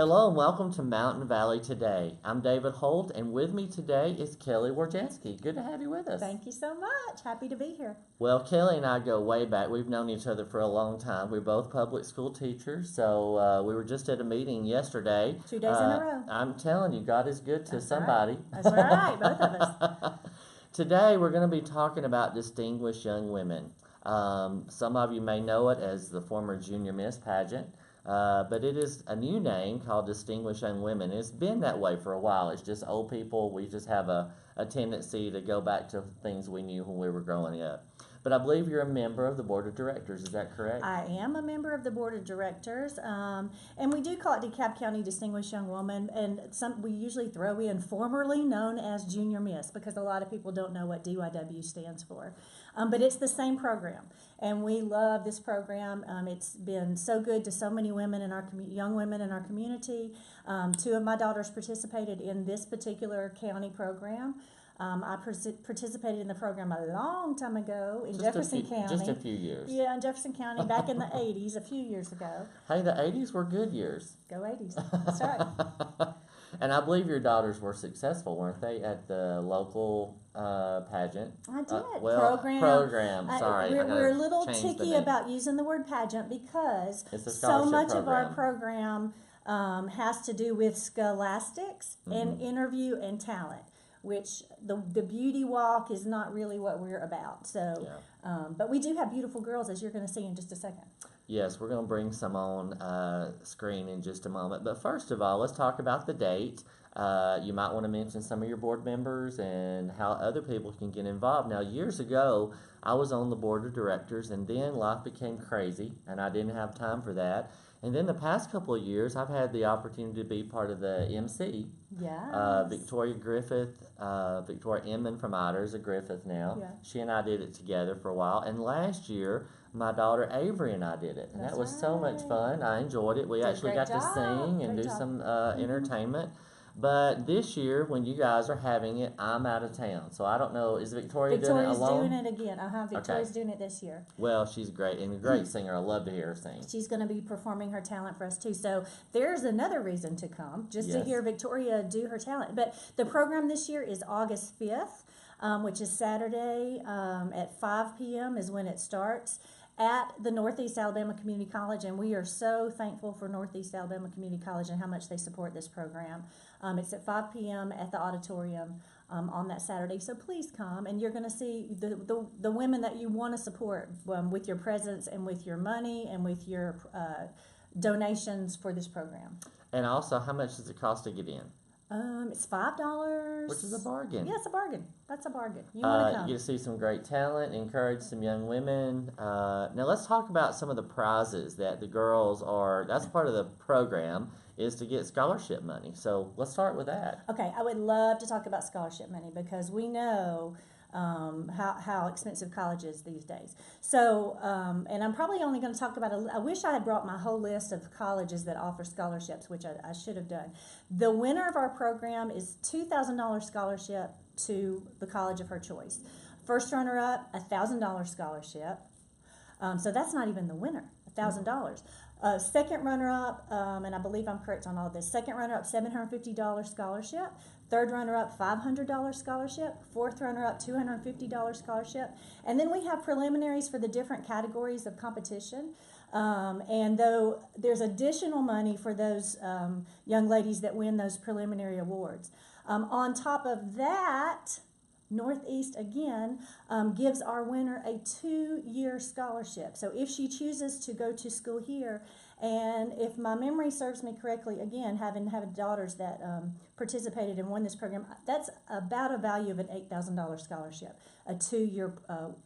Hello and welcome to Mountain Valley Today. I'm David Holt, and with me today is Kelly Wojcinski. Good to have you with us. Thank you so much. Happy to be here. Well, Kelly and I go way back. We've known each other for a long time. We're both public school teachers, so we were just at a meeting yesterday. 2 days in a row. I'm telling you, God is good to That's somebody. Right. That's right, both of us. Today we're going to be talking about distinguished young women. Some of you may know it as the former Junior Miss pageant. But it is a new name called Distinguished Young Women. It's been that way for a while. It's just old people. We just have a tendency to go back to things we knew when we were growing up. But I believe you're a member of the board of directors. Is that correct? I am a member of the board of directors, and we do call it DeKalb County Distinguished Young Woman, and we usually throw in formerly known as Junior Miss because a lot of people don't know what DYW stands for. But it's the same program, and we love this program. It's been so good to so many women in our young women in our community. 2 of my daughters participated in this particular county program. I participated in the program a long time ago in Jefferson County. Just a few years. Yeah, in Jefferson County back in the 80s, a few years ago. Hey, the 80s were good years. Go 80s. That's right. And I believe your daughters were successful, weren't they, at the local pageant? I did. Program. Sorry. We're a little ticky about using the word pageant because so much of our program has to do with scholastics and interview and talent, which the beauty walk is not really what we're about. So, but we do have beautiful girls, as you're going to see in just a second. Yes, we're going to bring some on screen in just a moment. But first of all, let's talk about the date. You might want to mention some of your board members and how other people can get involved. Now, years ago, I was on the board of directors, and then life became crazy, and I didn't have time for that. And then the past couple of years, I've had the opportunity to be part of the MC. Yeah. Victoria Griffith, Victoria Inman from Ider is a Griffith now. Yeah. She and I did it together for a while. And last year, my daughter Avery and I did it. And that was so much fun. I enjoyed it. We actually got to sing and do some entertainment. But this year, when you guys are having it, I'm out of town. So I don't know, is Victoria doing it alone? Victoria's doing it again. Victoria's doing it this year. Well, she's great and a great singer. I love to hear her sing. She's going to be performing her talent for us too. So there's another reason to come, just to hear Victoria do her talent. But the program this year is August 5th, which is Saturday at 5 p.m. is when it starts at the Northeast Alabama Community College, and we are so thankful for Northeast Alabama Community College and how much they support this program. It's at 5 p.m. at the auditorium on that Saturday, so please come, and you're going to see the women that you want to support with your presence and with your money and with your donations for this program. And also, how much does it cost to get in? It's $5. Which is a bargain. Yeah, it's a bargain. That's a bargain. You want to come. You get to see some great talent, encourage some young women. Now let's talk about some of the prizes that the girls are, that's part of the program, is to get scholarship money. So let's start with that. Okay, I would love to talk about scholarship money because we know how expensive college is these days. So, and I'm probably only going to talk about, I wish I had brought my whole list of colleges that offer scholarships, which I should have done. The winner of our program is $2,000 scholarship to the college of her choice. First runner-up, $1,000 scholarship. So that's not even the winner, $1,000. Second runner-up, and I believe I'm correct on all of this, second runner-up, $750 scholarship. Third runner-up, $500 scholarship. Fourth runner-up, $250 scholarship. And then we have preliminaries for the different categories of competition. And though there's additional money for those young ladies that win those preliminary awards. On top of that, Northeast, again, gives our winner a 2-year scholarship. So if she chooses to go to school here, and if my memory serves me correctly, again, having daughters that participated and won this program, that's about a value of an $8,000 scholarship, a 2-year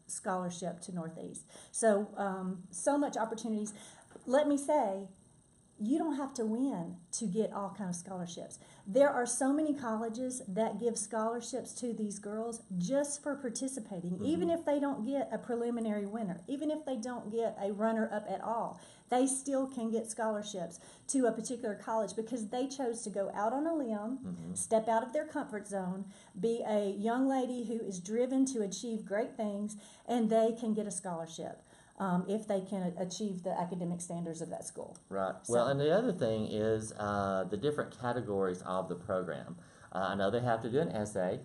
scholarship to Northeast. So, so much opportunities. Let me say, you don't have to win to get all kinds of scholarships. There are so many colleges that give scholarships to these girls just for participating, even if they don't get a preliminary winner, even if they don't get a runner-up at all. They still can get scholarships to a particular college because they chose to go out on a limb, step out of their comfort zone, be a young lady who is driven to achieve great things, and they can get a scholarship. if they can achieve the academic standards of that school. Right. So- Well, and the other thing is the different categories of the program. I know they have to do an essay.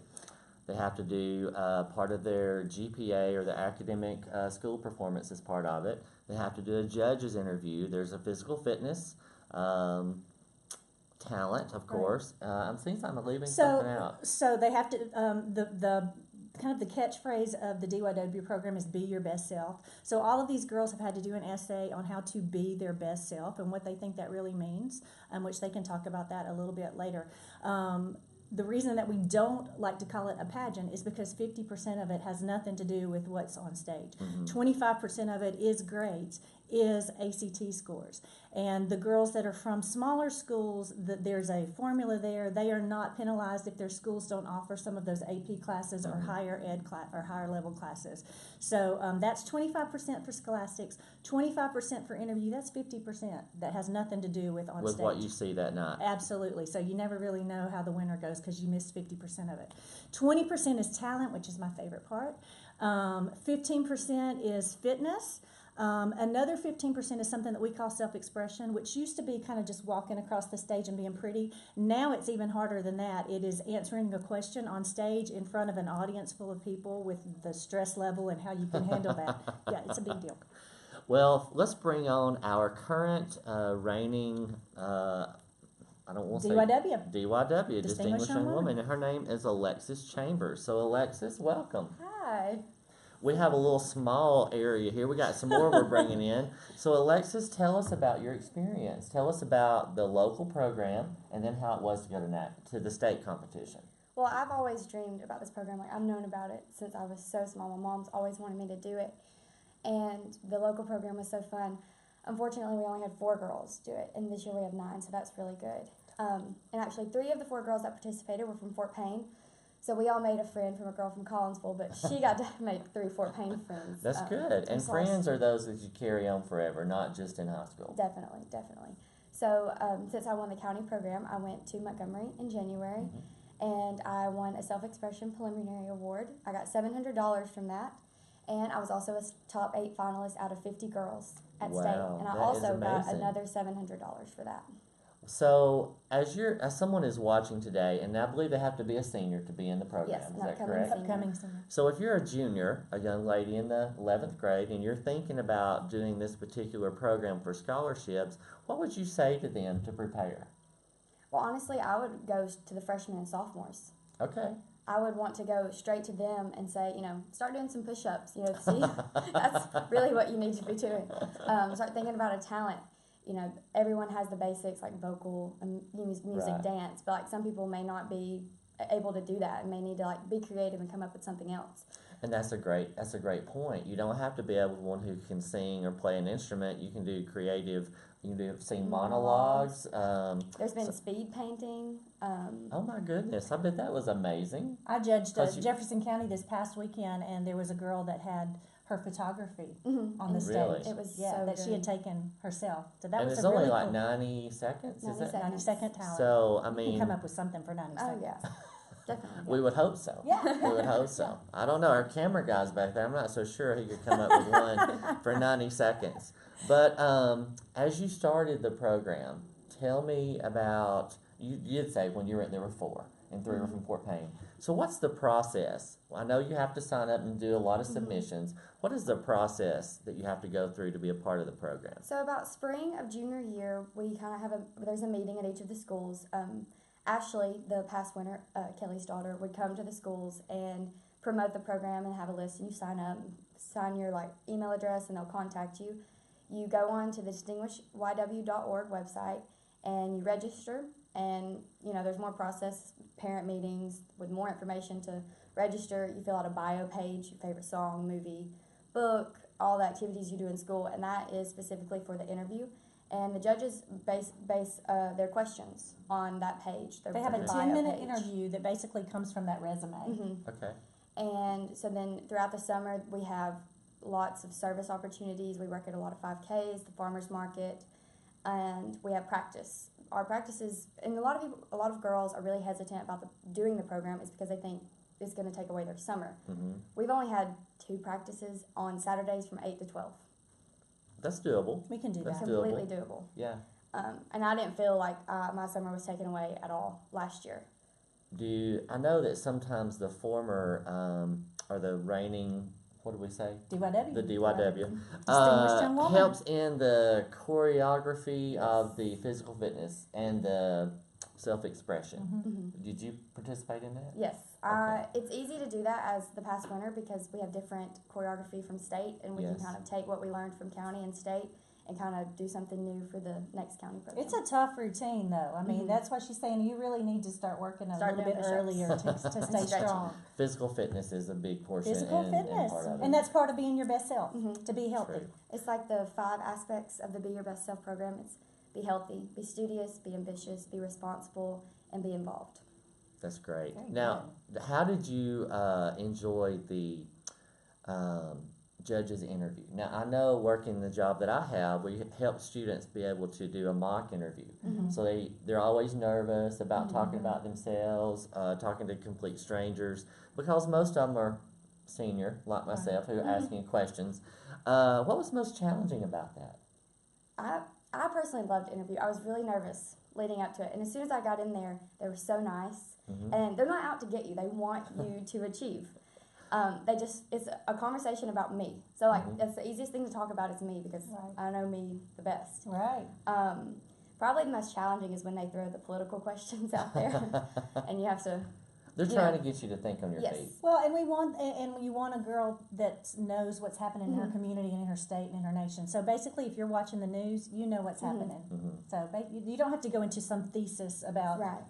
They have to do part of their GPA or their academic school performance as part of it. They have to do a judge's interview. There's a physical fitness, talent, of course. I'm seeing I'm leaving something out. So they have to, the kind of the catchphrase of the DYW program is be your best self. So all of these girls have had to do an essay on how to be their best self and what they think that really means, which they can talk about that a little bit later. The reason that we don't like to call it a pageant is because 50% of it has nothing to do with what's on stage. 25% of it is grades, is ACT scores. And the girls that are from smaller schools, there's a formula there. They are not penalized if their schools don't offer some of those AP classes or higher ed or higher level classes. So that's 25% for scholastics, 25% for interview. That's 50% that has nothing to do with on With stage. what you see that night. Absolutely. So you never really know how the winner goes because you missed 50% of it. 20% is talent, which is my favorite part. 15% is fitness. Another 15% is something that we call self-expression, which used to be kind of just walking across the stage and being pretty. Now it's even harder than that. It is answering a question on stage in front of an audience full of people with the stress level and how you can handle that. Yeah, it's a big deal. Well, let's bring on our current reigning, I don't want to say DYW. DYW, Distinguished Young Woman, and her name is Alexis Chambers. So, Alexis, welcome. Hi. We have a little small area here. We got some more we're bringing in. So, Alexis, tell us about your experience. Tell us about the local program and then how it was to go to the state competition. Well, I've always dreamed about this program. Like, I've known about it since I was so small. My mom's always wanted me to do it. And the local program was so fun. Unfortunately, we only had 4 girls do it, and this year we have 9, so that's really good. And actually, 3 of the 4 girls that participated were from Fort Payne. So we all made a friend from a girl from Collinsville, but she got to make 3 Fort Payne friends. That's good. And friends are those that you carry on forever, not just in high school. Definitely, definitely. So since I won the county program, I went to Montgomery in January, and I won a self-expression preliminary award. I got $700 from that, and I was also a top 8 finalist out of 50 girls at state. And I also got another $700 for that. So, as someone is watching today, and I believe they have to be a senior to be in the program, Yes, is that upcoming correct? senior. Upcoming summer. So, if you're a junior, a young lady in the 11th grade, and you're thinking about doing this particular program for scholarships, what would you say to them to prepare? Well, honestly, I would go to the freshmen and sophomores. Okay. I would want to go straight to them and say, start doing some push-ups, see, that's really what you need to be doing. Start thinking about a talent. Everyone has the basics like vocal and music, Right. dance, but like some people may not be able to do that and may need to like be creative and come up with something else. And that's a great point. You don't have to be able one who can sing or play an instrument. You can do creative. You can sing monologues. There's been speed painting. Oh my goodness! I bet that was amazing. I judged Jefferson County this past weekend, and there was a girl that had her photography on the stage. Really? It was Yeah, so that good. she had taken herself. So that And was it's a only really like cool 90 seconds, 90 is it? seconds. 90-second talent. So, I You mean, can come up with something for 90 Oh seconds. yeah, definitely. we would hope so. Yeah. We would hope so. I don't know. Our camera guy's back there. I'm not so sure he could come up with one for 90 seconds. But as you started the program, tell me about, you did say when you were there were 4 and 3 were from Fort Payne. So what's the process? Well, I know you have to sign up and do a lot of submissions. What is the process that you have to go through to be a part of the program? So about spring of junior year, we kind of there's a meeting at each of the schools. Ashley, the past winner, Kelly's daughter, would come to the schools and promote the program and have a list, and you sign your like email address, and they'll contact you. You go on to the distinguishedYW.org website and you register, and there's more process, parent meetings with more information to register. You fill out a bio page, your favorite song, movie, book, all the activities you do in school, and that is specifically for the interview. And the judges base their questions on that page. They have a bio 10-minute page. interview that basically comes from that resume. Okay. And so then throughout the summer, we have lots of service opportunities. We work at a lot of 5Ks, the farmers market, and we have practice. Our practices, and a lot of girls are really hesitant about doing the program is because they think it's going to take away their summer. We've only had 2 practices on Saturdays from 8 to 12. That's doable. We can do That's that. Completely doable. Yeah. And I didn't feel like my summer was taken away at all last year. I know that sometimes the former, or the reigning, what do we say? DYW. The DYW, Distinguished young woman. helps in the choreography Yes. of the physical fitness and the self-expression. Mhm. Did you participate in that? Yes, Okay. it's easy to do that as the past winter because we have different choreography from state, and we Yes. can kind of take what we learned from county and state and kind of do something new for the next county program. It's a tough routine, though. I mean, Mhm. that's why she's saying you really need to start working a Start little doing bit push-ups. earlier to stay Stretching. strong. Physical fitness is a big portion Physical and fitness, part of it. and that's part of being your best self. Mhm. To be healthy. True. It's like the 5 aspects of the Be Your Best Self program. It's be healthy, be studious, be ambitious, be responsible, and be involved. That's great. Very Now, how did you enjoy the judge's interview? Now, I know working the job that I have, we help students be able to do a mock interview. Mhm. So they're always nervous about Mhm. talking about themselves, talking to complete strangers, because most of them are senior, like myself, who are asking questions. What was most challenging about that? I personally loved interview. I was really nervous leading up to it, and as soon as I got in there, they were so nice, Mhm. and they're not out to get you. They want you to achieve. It's a conversation about me. So like, Mhm. it's the easiest thing to talk about is me because Right. I know me the best. Right. Probably the most challenging is when they throw the political questions out there, and you have to. They're Yeah. trying to get you to think on your Yes. feet. Well, and we want, and you want a girl that knows what's happening in her Mhm. community and in her state and in her nation. So basically, if you're watching the news, you know what's Mhm. happening. Mhm. So you don't have to go into some thesis about Right.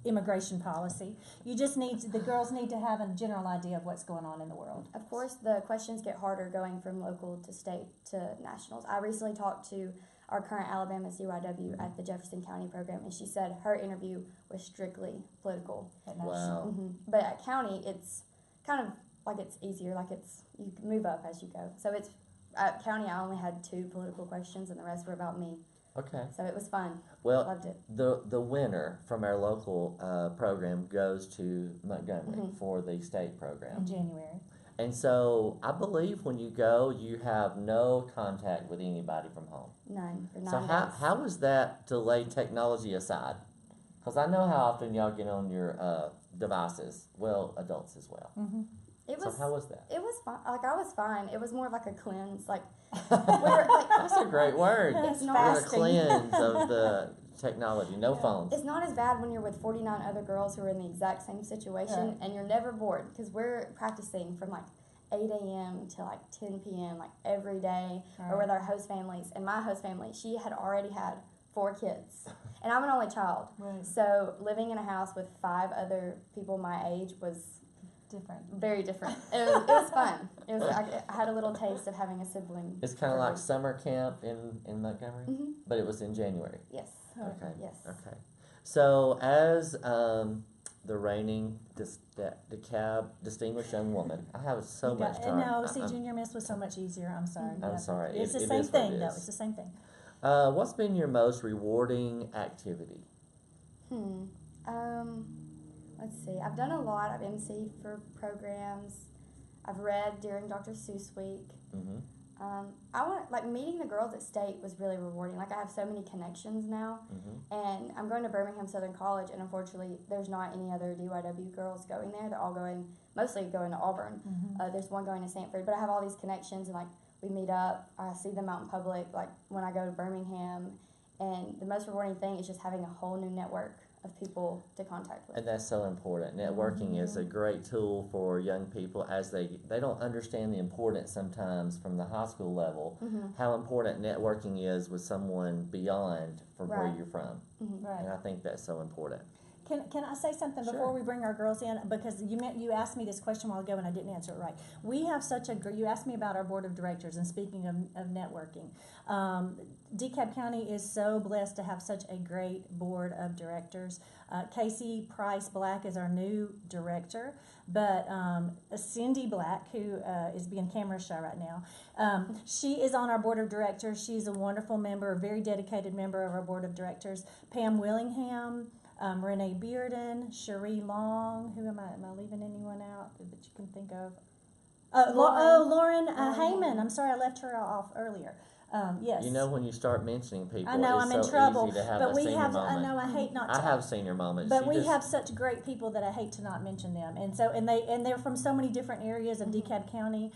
immigration policy. You just the girls need to have a general idea of what's going on in the world. Of course, the questions get harder going from local to state to nationals. I recently talked to our current Alabama CYW at the Jefferson County program, and she said her interview was strictly political. At Wow. national. But at county, it's kind of like it's easier, like you can move up as you go. So it's at county, I only had 2 political questions, and the rest were about me. Okay. So it was fun. Well, Loved it. the winner from our local program goes to Montgomery Mhm. for the state program. In January. And so I believe when you go, you have no contact with anybody from home. None for 9 So days. how was that to lay technology aside? Because I know how often y'all get on your devices. Well, adults as well. Mm-hmm. It So was. how was that? It was fine. Like I was fine. It was more of like a cleanse. Like we were like. That's a great word. It's We're not. gonna Fasting. cleanse of the technology. No phones. It's not as bad when you're with 49 other girls who are in the exact same situation, Right. and you're never bored because we're practicing from like 8 a.m. to like 10 p.m. like every day, or with our host families. And my host family, she had already had 4 kids, and I'm an only child. Right. So living in a house with 5 other people my age was Different. very different. It was fun. I had a little taste of having a sibling. It's kind of like summer camp in Montgomery, Hmm. but it was in January. Yes. Okay. Yes. Okay. So as the reigning DeKalb distinguished young woman, I have so You much got- time. No, see, junior miss was so much easier. I'm sorry. I'm Yeah. sorry. It's It- the it same is what it thing, though. is. It's the same thing. What's been your most rewarding activity? Let's see. I've done a lot. I've emceed for programs. I've read during Dr. Seuss Week. Mm-hmm. Meeting the girls at state was really rewarding. Like I have so many connections now, Mm-hmm. and I'm going to Birmingham Southern College, and unfortunately, there's not any other DYW girls going there. They're all mostly going to Auburn. Mm-hmm. There's one going to Sanford, but I have all these connections, and like we meet up. I see them out in public, like when I go to Birmingham, and the most rewarding thing is just having a whole new network of people to contact with. And that's so important. Networking is a great tool for young people as they don't understand the importance sometimes from the high school level, how important networking is with someone beyond from where Right. you're from. Right. And I think that's so important. Can I say something Sure. before we bring our girls in? Because you asked me this question a while ago and I didn't answer it right. We have you asked me about our board of directors, and speaking of networking, DeKalb County is so blessed to have such a great board of directors. Casey Price Black is our new director, but Cindy Black, who is being camera shy right now, she is on our board of directors. She's a wonderful member, a very dedicated member of our board of directors. Pam Willingham, Renee Bearden, Cherie Long. Am I leaving anyone out that you can think of? Lauren Lauren Heyman. I'm sorry, I left her off earlier. Yes. You know, when you start mentioning people, I know it's I'm in so trouble, easy to have but a we senior have. moment. I know I hate not. I To, have senior moments. But You we just- have such great people that I hate to not mention them, and they're from so many different areas of DeKalb County.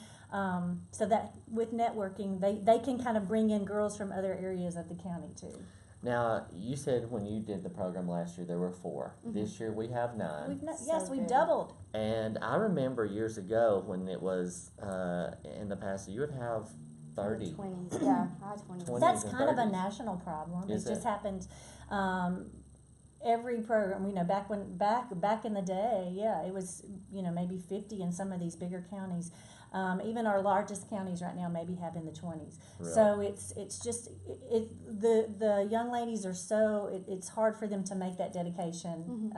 So that with networking, they can kind of bring in girls from other areas of the county too. Now, you said when you did the program last year, there were 4. This year we have 9. Yes, we've good. doubled. And I remember years ago when it was in the past, you would have 30. 20s, yeah, I had 20s. 20s. That's and kind of a 30s. national problem. Is It just it? happens. Every program, back in the day, yeah, it was maybe 50 in some of these bigger counties. Even our largest counties right now maybe have in the 20s. Really? So it's just the young ladies are so it's hard for them to make that dedication,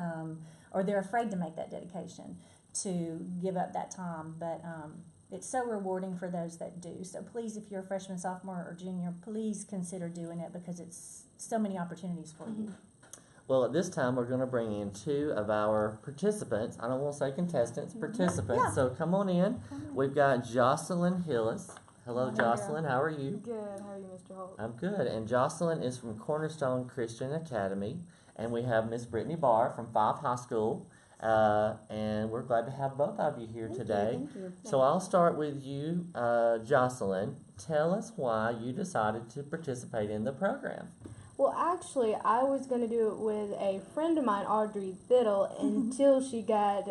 or they're afraid to make that dedication to give up that time. But it's so rewarding for those that do. So please, if you're a freshman, sophomore, or junior, please consider doing it because it's so many opportunities for you. Well, at this time, we're going to bring in 2 of our participants. I don't want to say contestants, participants. Yeah. So come on in. We've got Jocelyn Hillis. Hello, Hello. Jocelyn. How are you? Good. How are you, Mr. Holt? I'm good. And Jocelyn is from Cornerstone Christian Academy. And we have Miss Brittany Barr from Five High School. And we're glad to have both of you here today. Thank you. So I'll start with you, Jocelyn. Tell us why you decided to participate in the program. Well, actually, I was going to do it with a friend of mine, Audrey Biddle, until she got,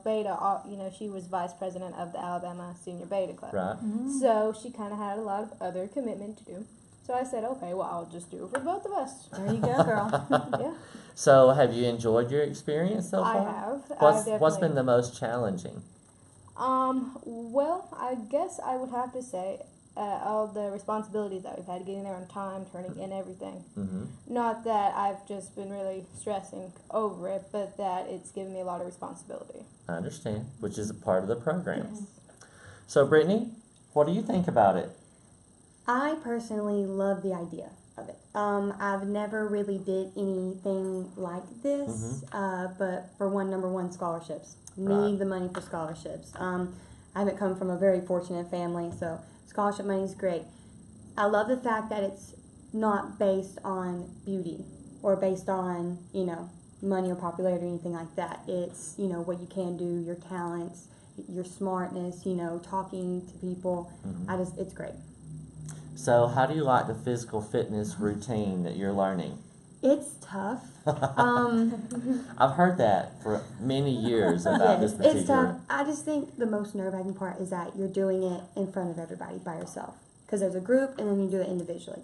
Beta. She was vice president of the Alabama Senior Beta Club. Right? So she kind of had a lot of other commitment to do. So I said, okay, well, I'll just do it for both of us. There you go, girl. Yeah, So have you enjoyed your experience so I far? have. What's been the most challenging? Well, I guess I would have to say all the responsibilities that we've had, getting there on time, turning in everything. Mm-hmm. Not that I've just been really stressing over it, but that it's given me a lot of responsibility. I understand, which is a part of the program. Yes. So Brittany, what do you think about it? I personally love the idea of it. I've never really did anything like this, but for number one, scholarships. Right. Need the money for scholarships. I haven't come from a very fortunate family, so scholarship money is great. I love the fact that it's not based on beauty or based on, money or popularity or anything like that. It's, what you can do, your talents, your smartness, talking to people. It's great. So how do you like the physical fitness routine that you're learning? It's tough. I've heard that for many years about this Yes, particular. it's tough. I just think the most nerve-wracking part is that you're doing it in front of everybody by yourself. Because there's a group, and then you do it individually.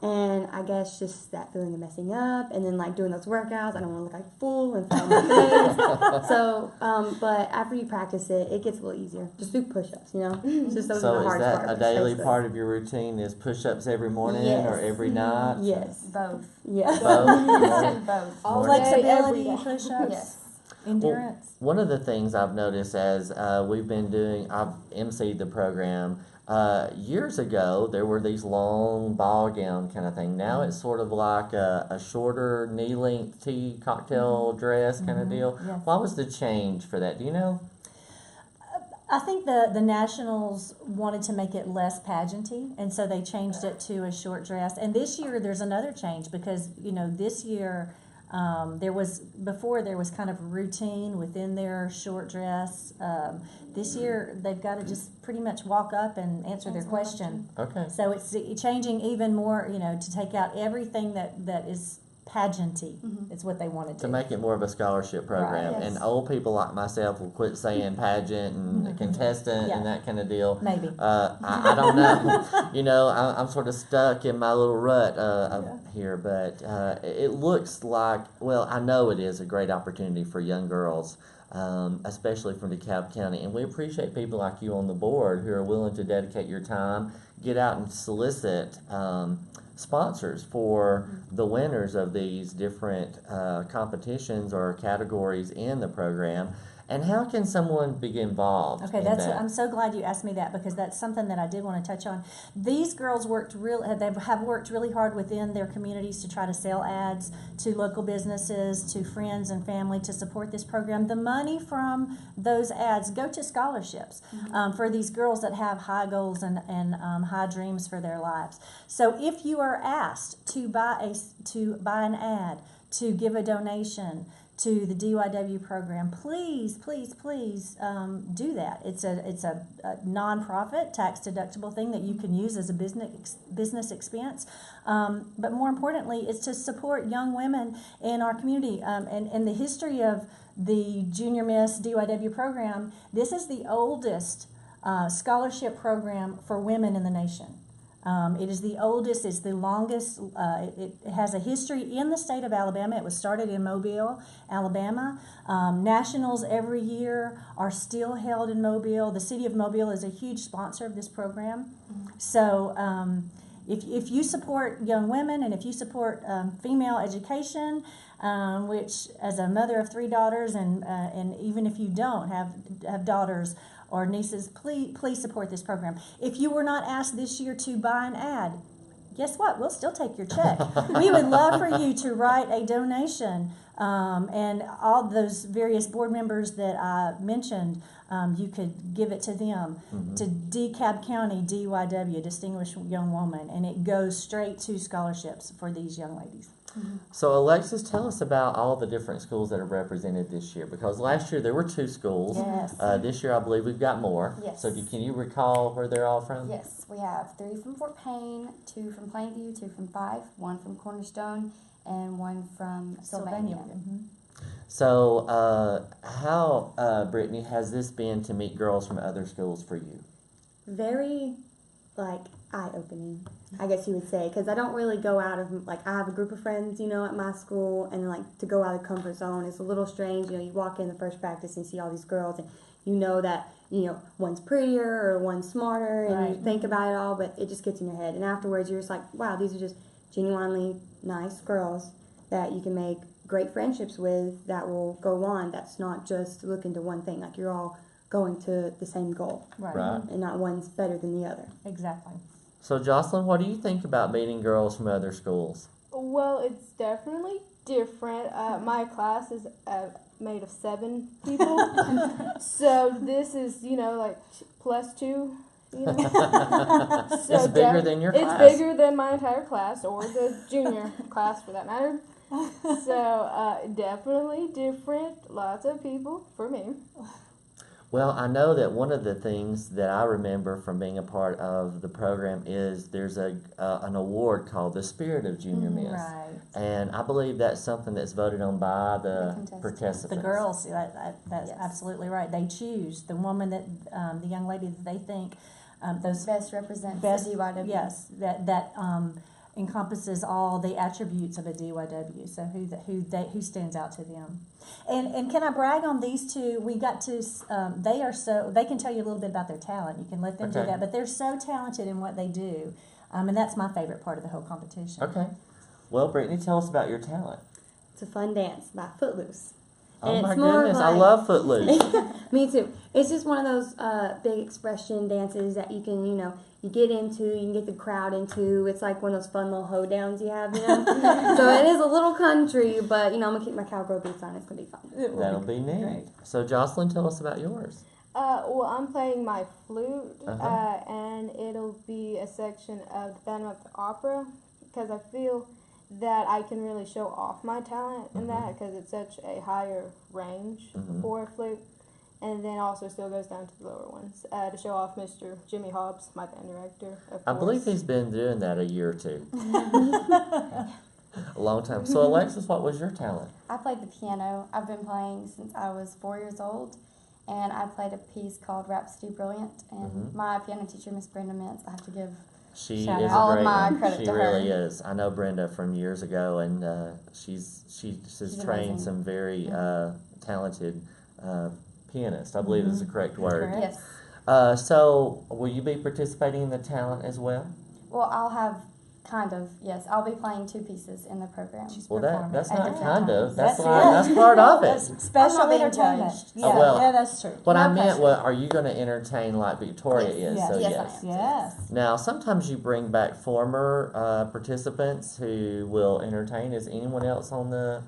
And I guess just that feeling of messing up, and then doing those workouts, I don't want to look like a fool and fall on my face. So, but after you practice it, it gets a little easier. Just do push-ups, It's just those are So the is hardest that part. a daily basically. part of your routine? Is push-ups every morning Yes. or every night? Yes. Both. Yes. Both. Both. All Morning. day, every Flexibility, day. push-ups, Yes. endurance. One of the things I've noticed as we've been doing, I've emceed the program. Years ago, there were these long ball gown kind of thing. Now it's sort of like a shorter knee-length tee cocktail dress kind of deal. Yes. What was the change for that? Do you know? I think the Nationals wanted to make it less pageanty, and so they changed it to a short dress. And this year there's another change because this year there was kind of routine within their short dress. This year they've got to just pretty much walk up and answer their question. Okay. So it's changing even more, to take out everything that is pageanty. It's what they want to To do. make it more of a scholarship program. Right, yes. And old people like myself will quit saying pageant and contestant Yeah. and that kind of deal. Maybe. I don't know. I'm sort of stuck in my little rut here, but it looks like, well, I know it is a great opportunity for young girls, especially from DeKalb County. And we appreciate people like you on the board who are willing to dedicate your time, get out and solicit sponsors for the winners of these different competitions or categories in the program. And how can someone be involved Okay, in that's. that? I'm so glad you asked me that because that's something that I did want to touch on. These girls have worked really hard within their communities to try to sell ads to local businesses, to friends and family to support this program. The money from those ads go to scholarships for these girls that have high goals and high dreams for their lives. So if you are asked to buy an ad, to give a donation to the DYW program, please do that. It's a nonprofit, tax deductible thing that you can use as a business expense. But more importantly, it's to support young women in our community. And the history of the Junior Miss DYW program, this is the oldest scholarship program for women in the nation. It is the oldest, it's the longest, it has a history in the state of Alabama. It was started in Mobile, Alabama. Nationals every year are still held in Mobile. The city of Mobile is a huge sponsor of this program. So if you support young women and if you support female education, which as a mother of 3 daughters and even if you don't have daughters, or nieces, please support this program. If you were not asked this year to buy an ad, guess what? We'll still take your check. We would love for you to write a donation. And all those various board members that I mentioned, you could give it to them, to DeKalb County, DYW, Distinguished Young Woman, and it goes straight to scholarships for these young ladies. So Alexis, tell us about all the different schools that are represented this year, because last year there were 2 schools. Yes. This year I believe we've got more. Yes. So can you recall where they're all from? Yes, we have 3 from Fort Payne, 2 from Plainview, 2 from Fife, 1 from Cornerstone, and 1 from Sylvania. So how, Brittany, has this been to meet girls from other schools for you? Very, eye-opening, I guess you would say, because I don't really go out of, I have a group of friends, at my school, and, to go out of the comfort zone, it's a little strange, you walk in the first practice and see all these girls, and you know that, one's prettier or one's smarter, and you think about it all, but it just gets in your head, and afterwards you're just like, wow, these are just genuinely nice girls that you can make great friendships with that will go on, that's not just looking to one thing, you're all going to the same goal. Right. And not one's better than the other. Exactly. So Jocelyn, what do you think about meeting girls from other schools? Well, it's definitely different. My class is made of 7 people, so this is +2. So It's bigger than your class. It's bigger than my entire class, or the junior class for that matter. So definitely different. Lots of people for me. Well, I know that one of the things that I remember from being a part of the program is there's an award called the Spirit of Junior Miss. Right. And I believe that's something that's voted on by the participants. The girls, that's Yes. absolutely right. They choose the woman that, the young lady that they think, those Best represents best, the DYW. yes, that encompasses all the attributes of a DYW. So who stands out to them. And can I brag on these 2? We got to, they can tell you a little bit about their talent. You can let them do Okay. that, but they're so talented in what they do. And that's my favorite part of the whole competition. Okay. Well, Brittany, tell us about your talent. It's a fun dance by Footloose. Oh And my it's more of goodness, I love Footloose. Me too. It's just one of those big expression dances that you can, you get into, you can get the crowd into. It's like one of those fun little hoedowns you have, So it is a little country, but, I'm going to keep my cowgirl boots on. It's going to be fun. That'll be neat. great. So Jocelyn, tell us about yours. Well, I'm playing my flute, Uh-huh. and it'll be a section of the Phantom of the Opera, because I feel that I can really show off my talent in that, because it's such a higher range for a flute, and then also still goes down to the lower ones to show off Mr. Jimmy Hobbs, my band director. I believe he's been doing that a year or 2. A long time. So Alexis, what was your talent? I played the piano. I've been playing since I was 4 years old, and I played a piece called Rhapsody Brilliant, and my piano teacher, Miss Brenda Mintz, I have to give She Shout is out. all a of great my one. credit She to her. really is. I know Brenda from years ago, and she's trained amazing. some very talented pianists. I believe is the correct word. Correct. Yes. So will you be participating in the talent as well? Well, I'll have Kind of, yes. I'll be playing 2 pieces in the program. She's Well, performing. that's at not different kind of. times. That's That's like, it. that's part of it. That's special I'm not being entertainment. judged. Yeah, Oh, well, yeah, that's true. What No I meant pressure. was, are you going to entertain like Victoria Yes. is? Yes. So Yes, yes. I am. Yes. Now, sometimes you bring back former participants who will entertain. Is anyone else on the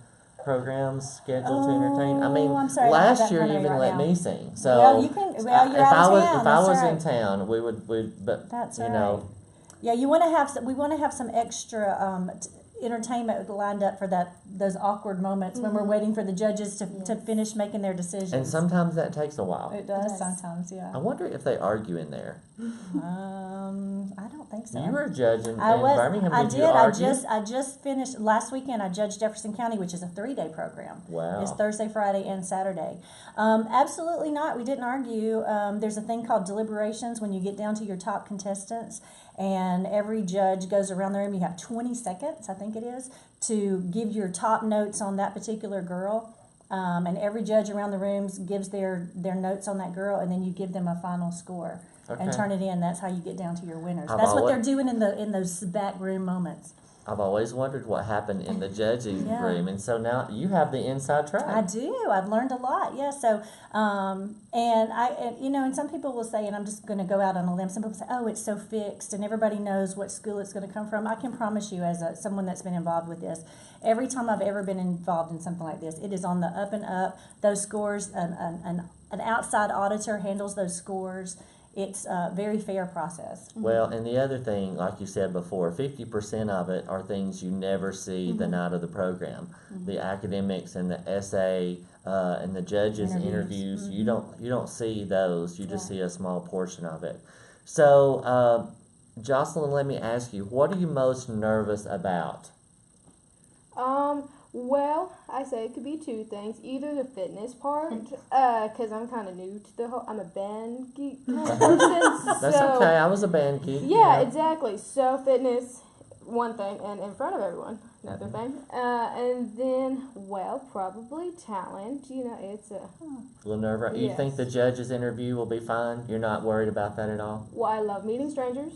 program scheduled to entertain? I mean, Oh, I'm sorry, I don't have last that in year front you of me even right let now. me sing. So Well, you can. Well, you're if out I of was town. if I That's was right. in town, we would. But That's you right. know, Yeah, we want to have some extra entertainment lined up for those awkward moments when we're waiting for the judges to Yes. finish making their decisions. and sometimes that takes a while. it does It does. sometimes. I Yeah. wonder if they argue in there. I don't think so. You were a judge in I was. Birmingham. I Did did. you argue? I just finished last weekend. I judged Jefferson County, which is a 3-day program. Wow. It's Thursday, Friday, and Saturday. Absolutely not. We didn't argue. There's a thing called deliberations when you get down to your top contestants, and every judge goes around the room. You have 20 seconds, I think it is, to give your top notes on that particular girl. And every judge around the rooms gives their notes on that girl, and then you give them a final score and Okay. turn it in. That's how you get down to your winners. I've That's what alwa- they're doing in those back room moments. I've always wondered what happened in the judging Yeah. room, and so now you have the inside track. I do. I've learned a lot. Yeah. So, and some people will say, and I'm just going to go out on a limb. Some people say, "Oh, it's so fixed, and everybody knows what school it's going to come from." I can promise you, as someone that's been involved with this, every time I've ever been involved in something like this, it is on the up and up. Those scores, an outside auditor handles those scores. It's a very fair process. Well, and the other thing, like you said before, 50% of it are things you never see the night of the program. The academics and the essay and the judges' interviews, you don't see those. You just see a small portion of it. So, Jocelyn, let me ask you, what are you most nervous about? Well, I say it could be 2 things. Either the fitness part, because I'm kind of new to the whole, I'm a band geek kind of person. That's so, okay. I was a band geek. Yeah, exactly. So fitness, one thing, and in front of everyone, another thing. And then, well, probably talent. You know, it's a, A little nerve-wracking. You Yes. think the judge's interview will be fine? You're not worried about that at all? well, I love meeting strangers,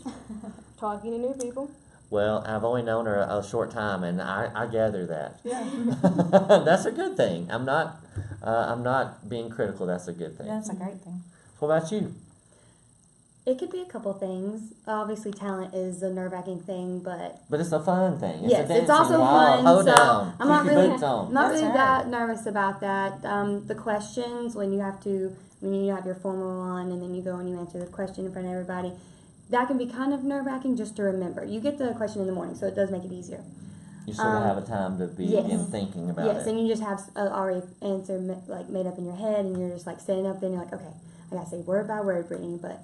talking to new people. Well, I've only known her a short time, and I gather that. Yeah. That's a good thing. I'm not being critical. That's a good thing. That's a great thing. What about you? It could be a couple things. Obviously, talent is a nerve-wracking thing, but But it's a fun thing. yes, a it's also dancing fun. wall. Hold so down. I'm not Keep your really, boots on. not That's really right. that nervous about that. The questions when you have your formal on, and then you go and you answer the question in front of everybody. That can be kind of nerve-wracking just to remember. You get the question in the morning, so it does make it easier. You sort of have a time to begin yes. thinking about Yes, it. and you just have already answer made up in your head, and you're just like standing up. Then you're like, okay, I gotta say word by word, Brittany. But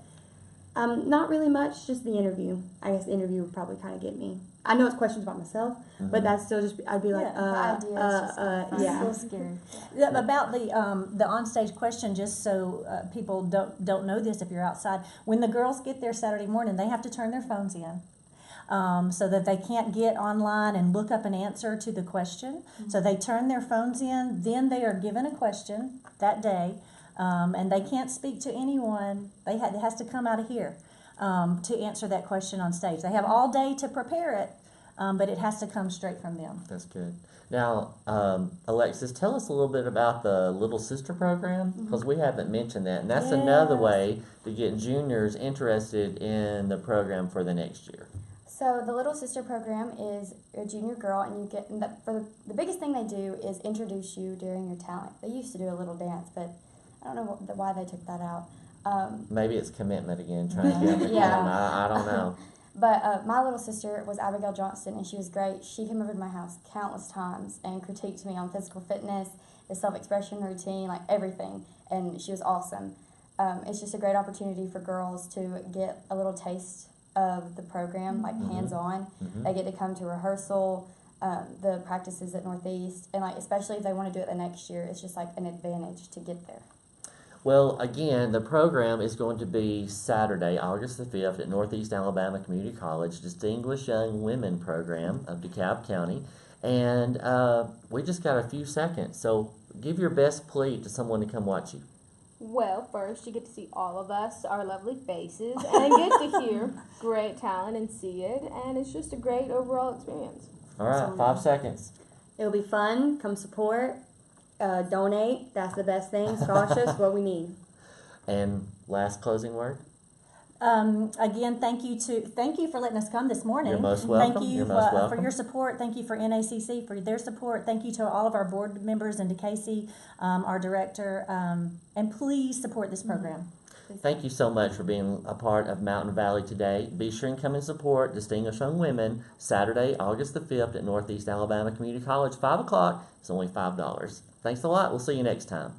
not really much. Just the interview. I guess the interview would probably kind of get me. I know it's questions about myself, but that's still just. I'd be like, Yeah, the idea is just fun. yeah. So scary. Yeah, about the onstage question, just so people don't know this if you're outside. When the girls get there Saturday morning, they have to turn their phones in. So that they can't get online and look up an answer to the question. So they turn their phones in, then they are given a question that day, and they can't speak to anyone. It has to come out of here to answer that question on stage. They have all day to prepare it, but it has to come straight from them. That's good. Now, Alexis, tell us a little bit about the Little Sister program, because we haven't mentioned that. And that's another Yes. way to get juniors interested in the program for the next year. So the Little Sister program is a junior girl, and you get and the biggest thing they do is introduce you during your talent. They used to do a little dance, but I don't know why they took that out. Maybe it's commitment again, trying to get on the Yeah. camera. I don't know. But my little sister was Abigail Johnston, and she was great. She came over to my house countless times and critiqued me on physical fitness, the self-expression routine, like everything, and she was awesome. It's just a great opportunity for girls to get a little taste of the program, like hands-on. They get to come to rehearsal, the practices at Northeast, and like especially if they want to do it the next year, it's just like an advantage to get there. Well, again, the program is going to be Saturday, August the 5th at Northeast Alabama Community College, Distinguished Young Women Program of DeKalb County. And we just got a few seconds, so give your best plea to someone to come watch you. Well, first you get to see all of us, our lovely faces, and get to hear great talent and see it, and it's just a great overall experience. All right, Absolutely. 5 seconds. It'll be fun. Come support. Donate. That's the best thing. Scholarships, what we need. And last closing word? Again, thank you for letting us come this morning. You're most welcome. Thank you You're most for welcome. your support. Thank you for NACC for their support. Thank you to all of our board members and to Casey, our director. And please support this program. Thank you so much for being a part of Mountain Valley today. Be sure and come and support Distinguished Young Women Saturday, August the 5th at Northeast Alabama Community College, 5 o'clock. It's only $5. Thanks a lot. We'll see you next time.